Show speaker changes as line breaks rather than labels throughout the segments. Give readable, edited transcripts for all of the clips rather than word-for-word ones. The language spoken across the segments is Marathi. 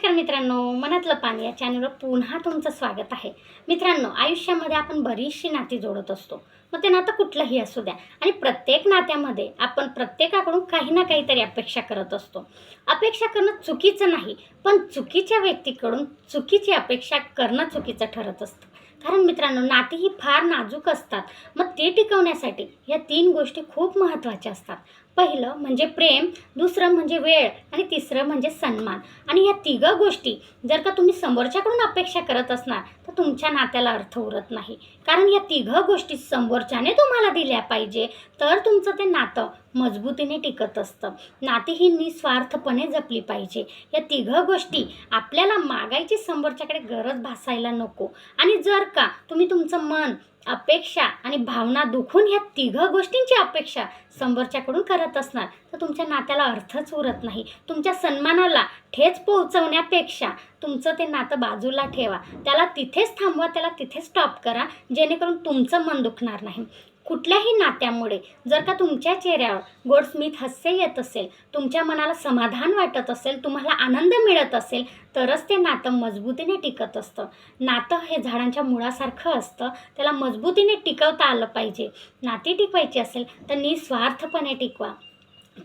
नमस्कार मित्रांनो, मनातलं पाणी या चॅनलवर पुन्हा तुमचं स्वागत आहे। मित्रांनो, आयुष्यामध्ये आपण बरीचशी नाती जोडत असतो। मग ते नातं कुठलंही असू द्या आणि प्रत्येक नात्यामध्ये आपण प्रत्येकाकडून काही ना काहीतरी अपेक्षा करत असतो। अपेक्षा करणं चुकीचं नाही, पण चुकीच्या व्यक्तीकडून चुकीची अपेक्षा करणं चुकीचं ठरत असतं। कारण मित्रांनो, नाती ही फार नाजूक असतात। मग ते टिकवण्यासाठी या 3 गोष्टी खूप महत्त्वाच्या असतात। पहिलं म्हणजे प्रेम, दुसरं म्हणजे वेळ आणि तिसरं म्हणजे सन्मान। आणि ह्या तिघं गोष्टी जर का तुम्ही समोरच्याकडून अपेक्षा करत असणार तर तुमच्या नात्याला अर्थ उरत नाही। कारण या तिघं गोष्टी समोरच्याने तुम्हाला दिल्या पाहिजे, तर तुमचं ते नातं मजबूतीने टिकत असतं। नाती ही निस्वार्थपणे जपली पाहिजे। या तिघं गोष्टी आपल्याला मागायची समोरच्याकडे गरज भासायला नको। आणि जर का तुम्ही तुमचं मन, अपेक्षा आणि भावना दुखून ह्या तिघं गोष्टींची अपेक्षा समोरच्याकडून करत असणार तर तुमच्या नात्याला अर्थच उरत नाही। तुमच्या सन्मानाला ठेच पोहोचवण्यापेक्षा तुमचं ते नातं बाजूला ठेवा, त्याला तिथेच थांबवा, त्याला तिथेच स्टॉप करा, जेणेकरून तुमचं मन दुखणार नाही। कुठल्याही नात्यामुळे जर का तुमच्या चेहऱ्यावर गोडस्मित हास्य येत असेल, तुमच्या मनाला समाधान वाटत असेल, तुम्हाला आनंद मिळत असेल, तरच ते नातं मजबूतीने टिकत असतं। नातं हे झाडांच्या मुळासारखं असतं, त्याला मजबूतीने टिकवता आलं पाहिजे। नाती टिकवायची असेल तर निस्वार्थपणे टिकवा।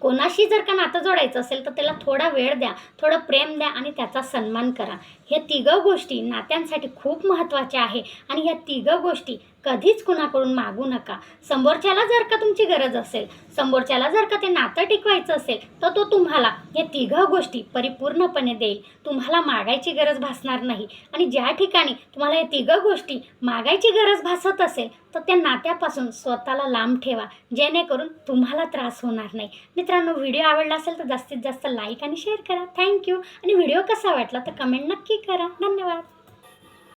कोणाशी जर का नातं जोडायचं असेल तर त्याला थोडा वेळ द्या, थोडं प्रेम द्या आणि त्याचा सन्मान करा। ह्या तिघं गोष्टी नात्यांसाठी खूप महत्त्वाच्या आहे आणि ह्या तिघं गोष्टी कधीच कुणाकडून मागू नका। समोरच्याला जर का तुमची गरज असेल, समोरच्याला जर का ते नातं टिकवायचं असेल तर तो तुम्हाला या तिघं गोष्टी परिपूर्णपणे देईल। तुम्हाला मागायची गरज भासणार नाही। आणि ज्या ठिकाणी तुम्हाला या तिघं गोष्टी मागायची गरज भासत असेल तर त्या नात्यापासून स्वतःला लांब ठेवा, जेणेकरून तुम्हाला त्रास होणार नाही। मित्रांनो, व्हिडिओ आवडला असेल तर जास्तीत जास्त लाईक आणि शेअर करा। थँक्यू। आणि व्हिडिओ कसा वाटला तर कमेंट नक्की करा। धन्यवाद।